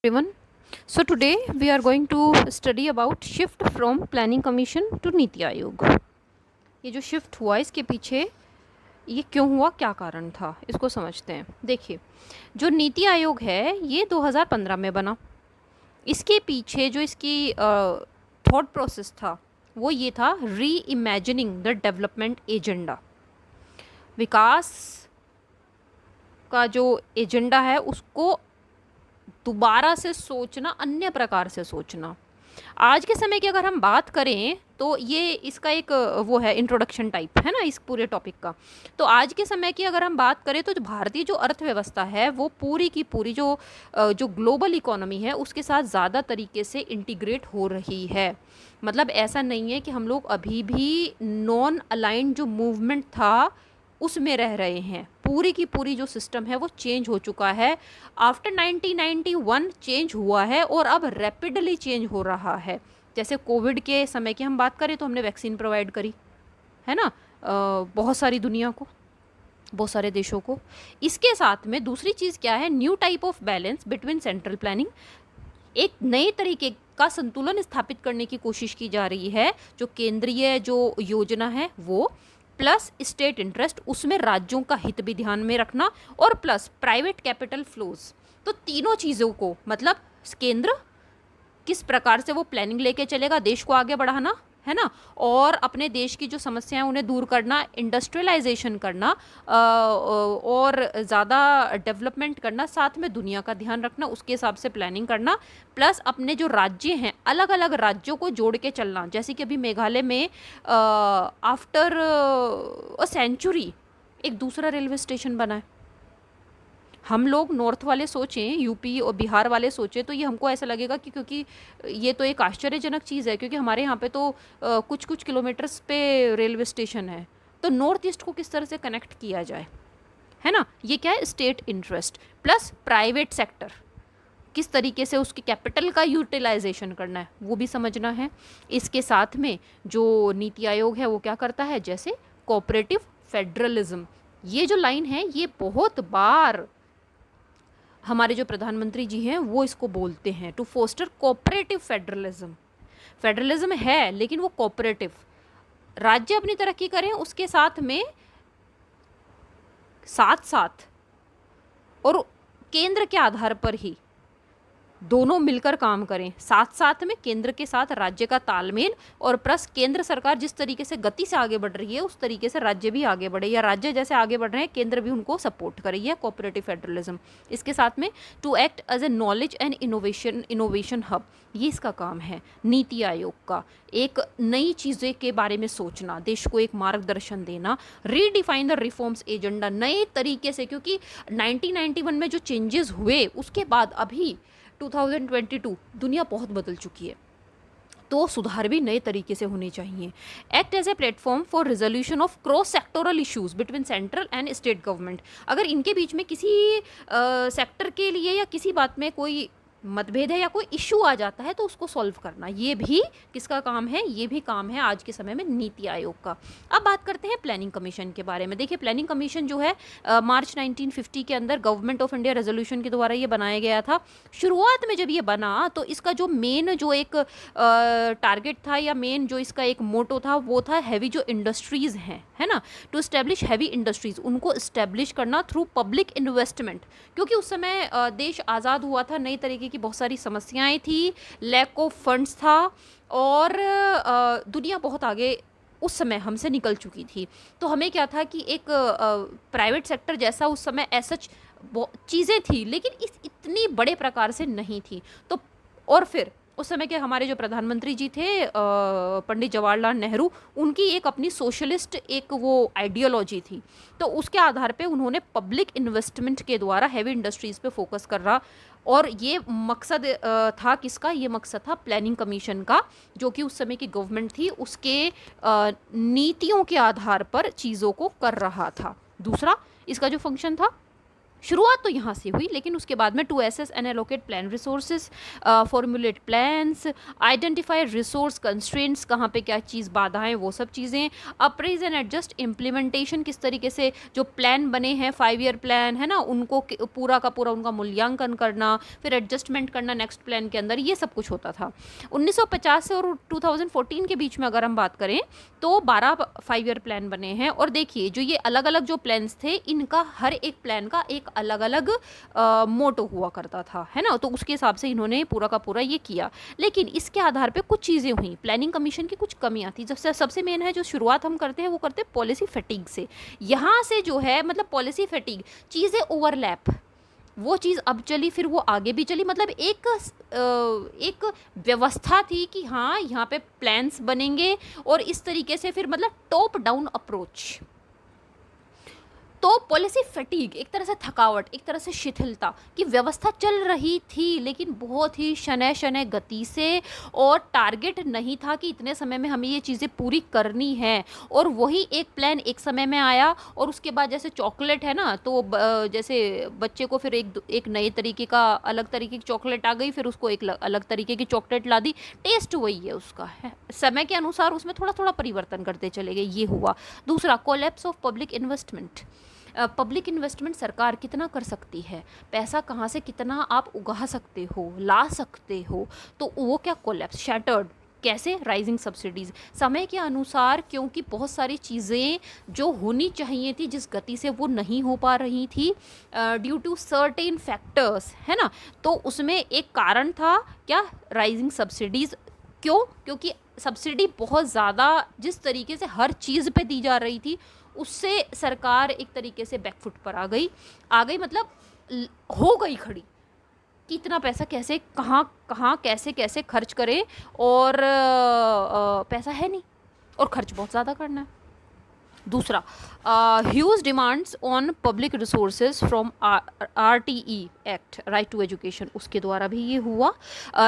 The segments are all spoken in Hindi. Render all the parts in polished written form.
Everyone. So today we are going to study about shift from planning commission to NITI Aayog. ये जो शिफ्ट हुआ इसके पीछे ये क्यों हुआ, क्या कारण था, इसको समझते हैं. देखिए, जो नीति आयोग है ये 2015 में बना. इसके पीछे जो इसकी थॉट प्रोसेस था वो ये था, री इमेजिनिंग द डेवलपमेंट एजेंडा. विकास का जो एजेंडा है उसको दोबारा से सोचना, अन्य प्रकार से सोचना. आज के समय की अगर हम बात करें तो ये इसका एक वो है इंट्रोडक्शन टाइप है ना इस पूरे टॉपिक का. तो आज के समय की अगर हम बात करें तो भारतीय जो अर्थव्यवस्था है वो पूरी की पूरी जो ग्लोबल इकोनॉमी है उसके साथ ज़्यादा तरीके से इंटीग्रेट हो रही है. मतलब ऐसा नहीं है कि हम लोग अभी भी नॉन अलाइंड जो मूवमेंट था उसमें रह रहे हैं. पूरी की पूरी जो सिस्टम है वो चेंज हो चुका है. आफ्टर 1991 चेंज हुआ है और अब रैपिडली चेंज हो रहा है. जैसे कोविड के समय की हम बात करें तो हमने वैक्सीन प्रोवाइड करी है ना, बहुत सारी दुनिया को, बहुत सारे देशों को. इसके साथ में दूसरी चीज़ क्या है, new type of balance between central planning. एक नए तरीके का संतुलन स्थापित करने की कोशिश की जा रही है. जो केंद्रीय जो योजना है वो प्लस स्टेट इंटरेस्ट, उसमें राज्यों का हित भी ध्यान में रखना, और प्लस प्राइवेट कैपिटल फ्लोज. तो तीनों चीज़ों को, मतलब केंद्र किस प्रकार से वो प्लानिंग लेके चलेगा देश को आगे बढ़ाना है ना, और अपने देश की जो समस्याएं उन्हें दूर करना, इंडस्ट्रियलाइजेशन करना और ज़्यादा डेवलपमेंट करना, साथ में दुनिया का ध्यान रखना, उसके हिसाब से प्लानिंग करना. प्लस अपने जो राज्य हैं अलग अलग राज्यों को जोड़ के चलना. जैसे कि अभी मेघालय में आफ्टर अ सेंचुरी एक दूसरा रेलवे स्टेशन बना है. हम लोग नॉर्थ वाले सोचें, यूपी और बिहार वाले सोचें तो ये हमको ऐसा लगेगा कि क्योंकि ये तो एक आश्चर्यजनक चीज़ है, क्योंकि हमारे यहाँ पे तो कुछ कुछ किलोमीटर्स पे रेलवे स्टेशन है. तो नॉर्थ ईस्ट को किस तरह से कनेक्ट किया जाए, है ना. ये क्या है, state interest plus private sector, किस तरीके से उसके कैपिटल का यूटिलाइजेशन करना है वो भी समझना है. इसके साथ में जो नीति आयोग है वो क्या करता है, जैसे कोऑपरेटिव फेडरलिज्म, ये जो लाइन है ये बहुत बार हमारे जो प्रधानमंत्री जी हैं वो इसको बोलते हैं, to foster cooperative federalism. Federalism है लेकिन वो कोऑपरेटिव, राज्य अपनी तरक्की करें उसके साथ में साथ साथ और केंद्र के आधार पर ही दोनों मिलकर काम करें. साथ साथ में केंद्र के साथ राज्य का तालमेल, और प्लस केंद्र सरकार जिस तरीके से गति से आगे बढ़ रही है उस तरीके से राज्य भी आगे बढ़े, या राज्य जैसे आगे बढ़ रहे हैं केंद्र भी उनको सपोर्ट करे. है कोऑपरेटिव फेडरलिज्म. इसके साथ में to act as a knowledge and innovation hub, ये इसका काम है नीति आयोग का. एक नई चीज़ें के बारे में सोचना, देश को एक मार्गदर्शन देना, रीडिफाइन द रिफॉर्म्स एजेंडा नए तरीके से. क्योंकि 1991 में जो चेंजेस हुए उसके बाद अभी 2022 दुनिया बहुत बदल चुकी है, तो सुधार भी नए तरीके से होने चाहिए. Act as a platform for resolution of cross sectoral issues between central and state government. अगर इनके बीच में किसी सेक्टर के लिए या किसी बात में कोई मतभेद है या कोई इशू आ जाता है तो उसको सॉल्व करना, ये भी किसका काम है, ये भी काम है आज के समय में नीति आयोग का. अब बात करते हैं प्लानिंग कमीशन के बारे में. देखिए, प्लानिंग कमीशन जो है मार्च 1950 के अंदर गवर्नमेंट ऑफ इंडिया रेजोल्यूशन के द्वारा ये बनाया गया था. शुरुआत में जब ये बना तो इसका जो मेन जो एक टारगेट था या मेन जो इसका एक मोटो था वो था हैवी जो इंडस्ट्रीज़ हैं, है ना, टू इस्टेब्लिश हैवी इंडस्ट्रीज़, उनको इस्टेब्लिश करना थ्रू पब्लिक इन्वेस्टमेंट. क्योंकि उस समय देश आज़ाद हुआ था, नई तरीके की बहुत सारी समस्याएं थी, लैक ऑफ फंड्स था, और दुनिया बहुत आगे उस समय हमसे निकल चुकी थी. तो हमें क्या था कि एक प्राइवेट सेक्टर जैसा उस समय ऐसा चीज़ें थी लेकिन इस इतनी बड़े प्रकार से नहीं थी. तो और फिर उस समय के हमारे जो प्रधानमंत्री जी थे पंडित जवाहरलाल नेहरू, उनकी एक अपनी सोशलिस्ट एक वो आइडियोलॉजी थी. तो उसके आधार पे उन्होंने पब्लिक इन्वेस्टमेंट के द्वारा हैवी इंडस्ट्रीज़ पे फोकस कर रहा, और ये मकसद था किसका, ये मकसद था प्लानिंग कमीशन का, जो कि उस समय की गवर्नमेंट थी उसके नीतियों के आधार पर चीज़ों को कर रहा था. दूसरा इसका जो फंक्शन था शुरुआत तो यहाँ से हुई, लेकिन उसके बाद में to assess and allocate plan resources, formulate plans, identify resource constraints, कहाँ पे क्या चीज़ बाधाएं, वो सब चीज़ें, अप्रेज एंड एडजस्ट इम्प्लीमेंटेशन, किस तरीके से जो प्लान बने हैं 5 ईयर प्लान है ना, उनको पूरा का पूरा उनका मूल्यांकन करना, फिर एडजस्टमेंट करना नेक्स्ट प्लान के अंदर, ये सब कुछ होता था। 1950 से और 2014 के बीच में अगर हम बात करें तो 12 5 ईयर प्लान बने हैं। और देखिए जो ये अलग अलग जो प्लान्स थे, इनका हर एक प्लान का एक अलग अलग मोटो हुआ करता था, है ना, तो उसके हिसाब से इन्होंने पूरा का पूरा ये किया। लेकिन इसके आधार पे कुछ चीज़ें हुई, प्लानिंग कमीशन की कुछ कमियां थी। जब सबसे मेन है जो शुरुआत हम करते हैं वो करते हैं पॉलिसी फैटिग से। यहाँ से जो है मतलब पॉलिसी फैटिग, चीज़ें ओवरलैप, वो चीज़ अब चली फिर वो आगे भी चली, मतलब एक व्यवस्था थी कि हाँ यहाँ पे प्लान्स बनेंगे और इस तरीके से फिर मतलब टॉप डाउन अप्रोच। तो पॉलिसी फटीग, एक तरह से थकावट, एक तरह से शिथिलता की व्यवस्था चल रही थी, लेकिन बहुत ही शनै शनै गति से, और टारगेट नहीं था कि इतने समय में हमें ये चीज़ें पूरी करनी है। और वही एक प्लान एक समय में आया, और उसके बाद जैसे चॉकलेट है ना, तो जैसे बच्चे को फिर एक नए तरीके का अलग तरीके की चॉकलेट आ गई, फिर उसको एक अलग तरीके की चॉकलेट ला दी, टेस्ट वही है उसका, है समय के अनुसार उसमें थोड़ा थोड़ा परिवर्तन करते चले गए, ये हुआ। दूसरा, collapse of public investment. Public investment सरकार कितना कर सकती है, पैसा कहाँ से कितना आप उगा सकते हो, ला सकते हो, तो वो क्या कोलैप्स, शैटर्ड। कैसे? राइजिंग सब्सिडीज़, समय के अनुसार, क्योंकि बहुत सारी चीज़ें जो होनी चाहिए थी जिस गति से वो नहीं हो पा रही थी ड्यू टू सर्टेन फैक्टर्स, है ना, तो उसमें एक कारण था क्या, राइजिंग सब्सिडीज़। क्यों? क्योंकि सब्सिडी बहुत ज़्यादा जिस तरीके से हर चीज़ पे दी जा रही थी, उससे सरकार एक तरीके से बैकफुट पर आ गई मतलब हो गई खड़ी कि इतना पैसा कैसे, कहाँ कहाँ कैसे कैसे खर्च करें, और पैसा है नहीं और खर्च बहुत ज़्यादा करना है। दूसरा, huge demands on public resources from RTE act, right to education, उसके द्वारा भी ये हुआ।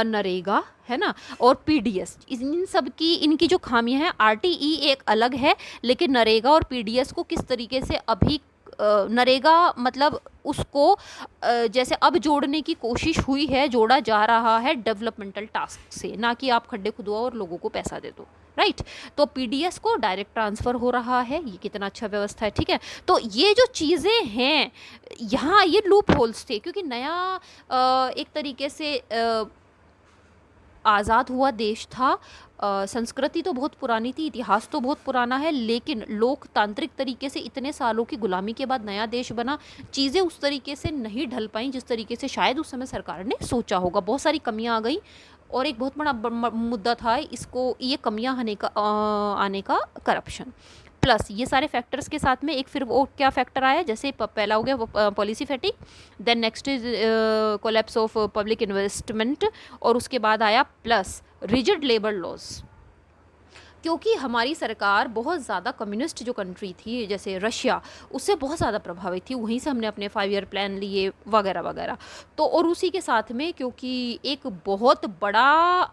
नरेगा है ना, और PDS, इन सब की इनकी जो खामियां हैं, RTE एक अलग है, लेकिन नरेगा और PDS को किस तरीके से अभी नरेगा मतलब उसको जैसे अब जोड़ने की कोशिश हुई है, जोड़ा जा रहा है डेवलपमेंटल टास्क से, ना कि आप खड्डे खुदवाओ और लोगों को पैसा दे दो, राइट। तो PDS को डायरेक्ट ट्रांसफ़र हो रहा है, ये कितना अच्छा व्यवस्था है, ठीक है। तो ये जो चीज़ें हैं यहाँ, ये लूप होल्स थे, क्योंकि नया एक तरीके से आज़ाद हुआ देश था। संस्कृति तो बहुत पुरानी थी, इतिहास तो बहुत पुराना है, लेकिन लोकतांत्रिक तरीके से इतने सालों की गुलामी के बाद नया देश बना, चीज़ें उस तरीके से नहीं ढल पाई जिस तरीके से शायद उस समय सरकार ने सोचा होगा, बहुत सारी कमियां आ गई। और एक बहुत बड़ा मुद्दा था इसको, ये कमियां आने का करप्शन, प्लस ये सारे फैक्टर्स के साथ में एक फिर वो क्या फैक्टर आया, जैसे पहला हो गया वो policy fatigue, then next is collapse of public investment, और उसके बाद आया प्लस रिजिड लेबर लॉज। क्योंकि हमारी सरकार बहुत ज़्यादा कम्युनिस्ट जो कंट्री थी जैसे रशिया, उससे बहुत ज़्यादा प्रभावित थी, वहीं से हमने अपने 5 ईयर प्लान लिए वगैरह वगैरह। तो और उसी के साथ में क्योंकि एक बहुत बड़ा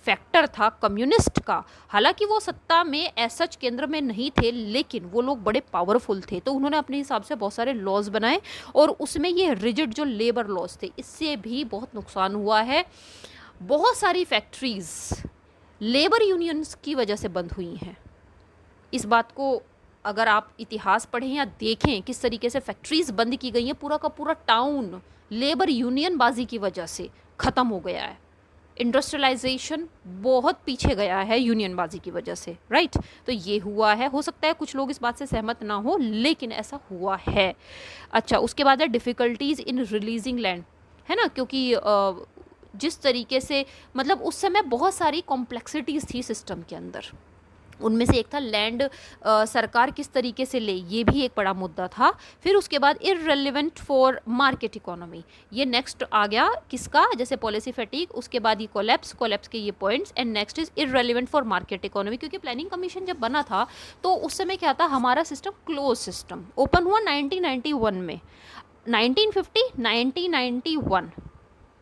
फैक्टर था कम्युनिस्ट का, हालांकि वो सत्ता में ऐसा केंद्र में नहीं थे, लेकिन वो लोग बड़े पावरफुल थे, तो उन्होंने अपने हिसाब से बहुत सारे लॉज बनाए, और उसमें ये रिजिड जो लेबर लॉज थे, इससे भी बहुत नुकसान हुआ है। बहुत सारी फैक्ट्रीज़ लेबर यूनियंस की वजह से बंद हुई हैं। इस बात को अगर आप इतिहास पढ़ें या देखें किस तरीके से फैक्ट्रीज़ बंद की गई हैं, पूरा का पूरा टाउन लेबर यूनियन बाजी की वजह से ख़त्म हो गया है। इंडस्ट्रियलाइजेशन बहुत पीछे गया है यूनियन बाजी की वजह से, राइट। तो ये हुआ है, हो सकता है कुछ लोग इस बात से सहमत ना हो, लेकिन ऐसा हुआ है। अच्छा, उसके बाद है डिफ़िकल्टीज़ इन रिलीजिंग लैंड, है ना, क्योंकि जिस तरीके से मतलब उस समय बहुत सारी कॉम्प्लेक्सिटीज़ थी सिस्टम के अंदर, उनमें से एक था लैंड सरकार किस तरीके से ले, ये भी एक बड़ा मुद्दा था। फिर उसके बाद इररिलेवेंट फॉर मार्केट इकोनॉमी, ये नेक्स्ट आ गया किसका, जैसे पॉलिसी फैटिग, उसके बाद ये कोलैप्स के ये points, and next is irrelevant for market economy, क्योंकि प्लानिंग कमीशन जब बना था तो उस समय क्या था, हमारा सिस्टम क्लोज सिस्टम, ओपन हुआ 1991 में, 1950 1991,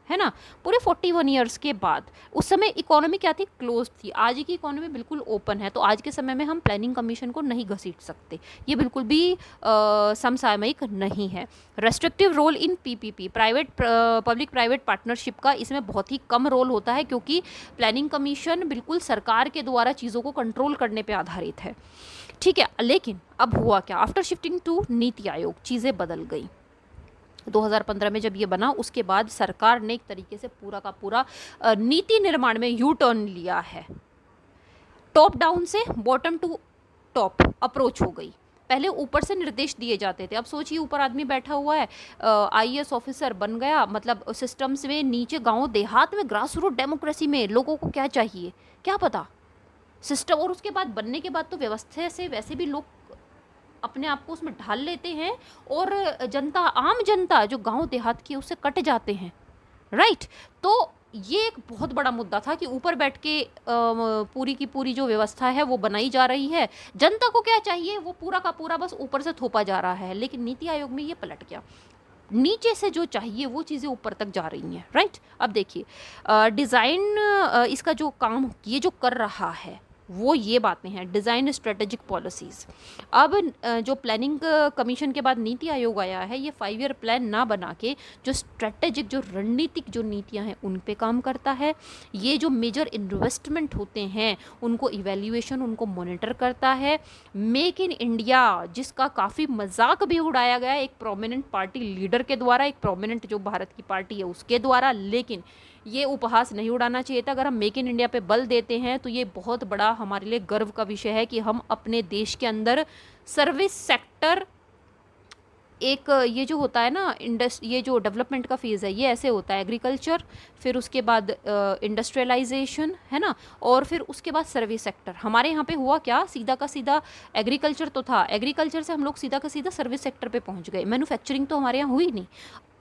है ना, पूरे 41 ईयर्स के बाद। उस समय इकोनॉमी क्या थी, क्लोज थी। आज की इकोनॉमी बिल्कुल ओपन है, तो आज के समय में हम प्लानिंग कमीशन को नहीं घसीट सकते, ये बिल्कुल भी समसामयिक नहीं है। Restrictive role in PPP, private public private partnership का इसमें बहुत ही कम रोल होता है, क्योंकि प्लानिंग कमीशन बिल्कुल सरकार के द्वारा चीज़ों को कंट्रोल करने पर आधारित है, ठीक है। लेकिन अब हुआ क्या, after shifting to NITI Aayog चीज़ें बदल गई। 2015 में जब ये बना, उसके बाद सरकार ने एक तरीके से पूरा का पूरा नीति निर्माण में यू टर्न लिया है। टॉप डाउन से बॉटम टू टॉप अप्रोच हो गई। पहले ऊपर से निर्देश दिए जाते थे, अब सोचिए ऊपर आदमी बैठा हुआ है, आईएएस ऑफिसर बन गया, मतलब सिस्टम्स में नीचे गांव देहात में ग्रास रूट डेमोक्रेसी में लोगों को क्या चाहिए क्या पता सिस्टम। और उसके बाद बनने के बाद तो व्यवस्था से वैसे भी लोग अपने आप को उसमें ढाल लेते हैं, और जनता, आम जनता जो गांव देहात की, उससे कट जाते हैं, राइट। तो ये एक बहुत बड़ा मुद्दा था कि ऊपर बैठ के पूरी की पूरी जो व्यवस्था है वो बनाई जा रही है, जनता को क्या चाहिए वो पूरा का पूरा बस ऊपर से थोपा जा रहा है। लेकिन नीति आयोग में ये पलट गया, नीचे से जो चाहिए वो चीज़ें ऊपर तक जा रही हैं, राइट। अब देखिए डिज़ाइन इसका जो काम ये जो कर रहा है वो ये बातें हैं, डिज़ाइन स्ट्रेटेजिक पॉलिसीज़। अब जो प्लानिंग कमीशन के बाद नीति आयोग आया है, ये 5 ईयर प्लान ना बना के जो स्ट्रेटेजिक, जो रणनीतिक जो नीतियां हैं उन पे काम करता है। ये जो मेजर इन्वेस्टमेंट होते हैं उनको इवैल्यूएशन, उनको मॉनिटर करता है। मेक इन इंडिया, जिसका काफ़ी मजाक भी उड़ाया गया एक प्रोमिनेंट पार्टी लीडर के द्वारा, एक प्रोमिनेंट जो भारत की पार्टी है उसके द्वारा, लेकिन ये उपहास नहीं उड़ाना चाहिए था। अगर हम मेक इन इंडिया पे बल देते हैं तो ये बहुत बड़ा हमारे लिए गर्व का विषय है कि हम अपने देश के अंदर सर्विस सेक्टर, एक ये जो होता है ना ये जो डेवलपमेंट का फेज़ है ये ऐसे होता है, एग्रीकल्चर, फिर उसके बाद इंडस्ट्रियलाइजेशन, है ना, और फिर उसके बाद सर्विस सेक्टर। हमारे यहाँ पे हुआ क्या, सीधा का सीधा एग्रीकल्चर तो था, एग्रीकल्चर से हम लोग सीधा का सीधा सर्विस सेक्टर पे पहुँच गए, मैन्युफैक्चरिंग तो हमारे यहाँ हुई नहीं।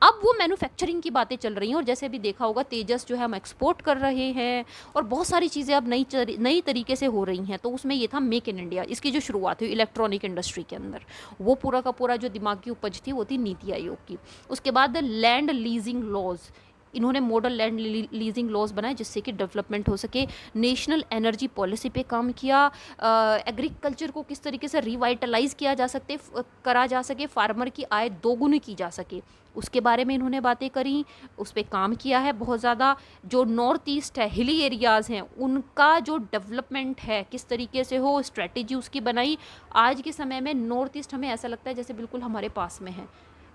अब वो मैन्युफैक्चरिंग की बातें चल रही हैं, और जैसे भी देखा होगा तेजस जो है हम एक्सपोर्ट कर रहे हैं, और बहुत सारी चीज़ें अब नई तरीके से हो रही हैं। तो उसमें ये था मेक इन इंडिया, इसकी जो शुरुआत हुई इलेक्ट्रॉनिक इंडस्ट्री के अंदर, वो पूरा का पूरा जो दिमाग की उपज थी वो थी नीति आयोग की। उसके बाद लैंड लीजिंग लॉज, इन्होंने मॉडल लैंड लीजिंग लॉज बनाए जिससे कि डेवलपमेंट हो सके। नेशनल एनर्जी पॉलिसी पे काम किया, एग्रीकल्चर को किस तरीके से रिवाइटलाइज किया जा सके, फार्मर की आय दोगुनी की जा सके, उसके बारे में इन्होंने बातें करी, उस पर काम किया है बहुत ज़्यादा। जो नॉर्थ ईस्ट है, हिली एरियाज़ हैं, उनका जो डेवलपमेंट है किस तरीके से हो, स्ट्रेटेजी उसकी बनाई। आज के समय में नॉर्थ ईस्ट हमें ऐसा लगता है जैसे बिल्कुल हमारे पास में है।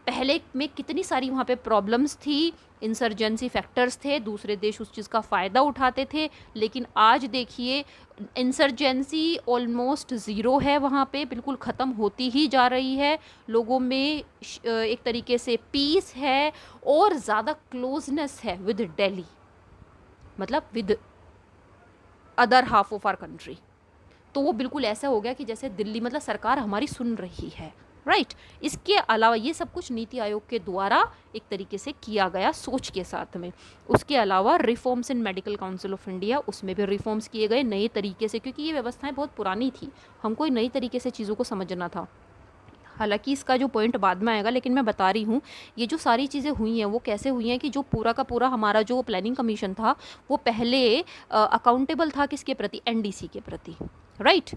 पहले में कितनी सारी वहाँ पे प्रॉब्लम्स थी, इंसर्जेंसी फैक्टर्स थे, दूसरे देश उस चीज़ का फ़ायदा उठाते थे, लेकिन आज देखिए इंसर्जेंसी ऑलमोस्ट ज़ीरो है, वहाँ पे बिल्कुल ख़त्म होती ही जा रही है। लोगों में एक तरीके से पीस है और ज़्यादा क्लोजनेस है विद दिल्ली, मतलब with other half of our country. तो वो बिल्कुल ऐसा हो गया कि जैसे दिल्ली, मतलब सरकार हमारी सुन रही है, राइट। इसके अलावा ये सब कुछ नीति आयोग के द्वारा एक तरीके से किया गया सोच के साथ में। उसके अलावा reforms in medical council of India, उसमें भी रिफॉर्म्स किए गए नए तरीके से, क्योंकि ये व्यवस्थाएं बहुत पुरानी थी, हमको नई तरीके से चीज़ों को समझना था। हालांकि इसका जो पॉइंट बाद में आएगा, लेकिन मैं बता रही हूँ ये जो सारी चीज़ें हुई हैं वो कैसे हुई हैं कि जो पूरा का पूरा हमारा जो प्लानिंग कमीशन था वो पहले अकाउंटेबल था किसके प्रति, एनडीसी के प्रति, राइट।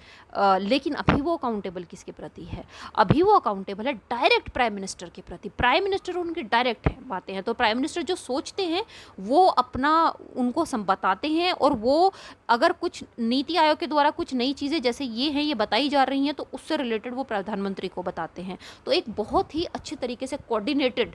लेकिन अभी वो अकाउंटेबल किसके प्रति है, अभी वो अकाउंटेबल है डायरेक्ट प्राइम मिनिस्टर के प्रति। प्राइम मिनिस्टर उनके डायरेक्ट हैं बातें हैं, तो प्राइम मिनिस्टर जो सोचते हैं वो अपना उनको बताते हैं, और वो अगर कुछ नीति आयोग के द्वारा कुछ नई चीज़ें जैसे ये हैं ये बताई जा रही हैं तो उससे रिलेटेड वो प्रधानमंत्री को बताते हैं। तो एक बहुत ही अच्छे तरीके से कोऑर्डिनेटेड,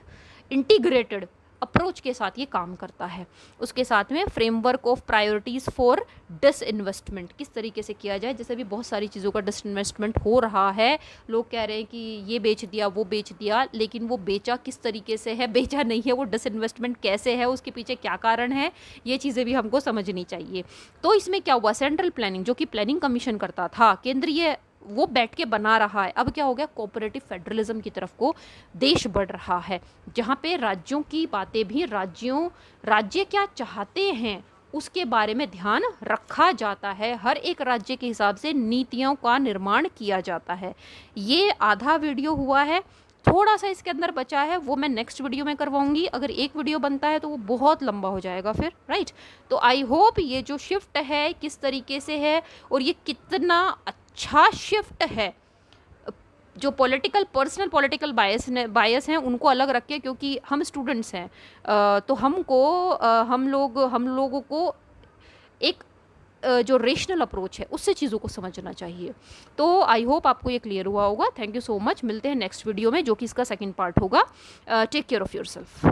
इंटीग्रेटेड अप्रोच के साथ ये काम करता है। उसके साथ में framework of priorities for disinvestment किस तरीके से किया जाए, जैसे भी बहुत सारी चीज़ों का डिसइन्वेस्टमेंट हो रहा है, लोग कह रहे हैं कि ये बेच दिया वो बेच दिया, लेकिन वो बेचा किस तरीके से है, बेचा नहीं है, वो डिसइन्वेस्टमेंट कैसे है, उसके पीछे क्या कारण है, ये चीज़ें भी हमको समझनी चाहिए। तो इसमें क्या हुआ, सेंट्रल प्लानिंग जो कि प्लानिंग कमीशन करता था केंद्रीय, वो बैठ के बना रहा है। अब क्या हो गया, कोऑपरेटिव फेडरलिज्म की तरफ को देश बढ़ रहा है, जहाँ पे राज्यों की बातें भी राज्य क्या चाहते हैं उसके बारे में ध्यान रखा जाता है। हर एक राज्य के हिसाब से नीतियों का निर्माण किया जाता है। ये आधा वीडियो हुआ है, थोड़ा सा इसके अंदर बचा है, वो मैं नेक्स्ट वीडियो में करवाऊंगी। अगर एक वीडियो बनता है तो वो बहुत लंबा हो जाएगा फिर, राइट। तो आई होप ये जो शिफ्ट है किस तरीके से है और ये कितना अच्छा शिफ्ट है, जो पॉलिटिकल पर्सनल पॉलिटिकल बायस हैं उनको अलग रख के, क्योंकि हम स्टूडेंट्स हैं, तो हम लोगों को एक जो रेशनल अप्रोच है उससे चीज़ों को समझना चाहिए। तो आई होप आपको ये क्लियर हुआ होगा। Thank you so much. मिलते हैं नेक्स्ट वीडियो में जो कि इसका सेकंड पार्ट होगा। Take care of your self.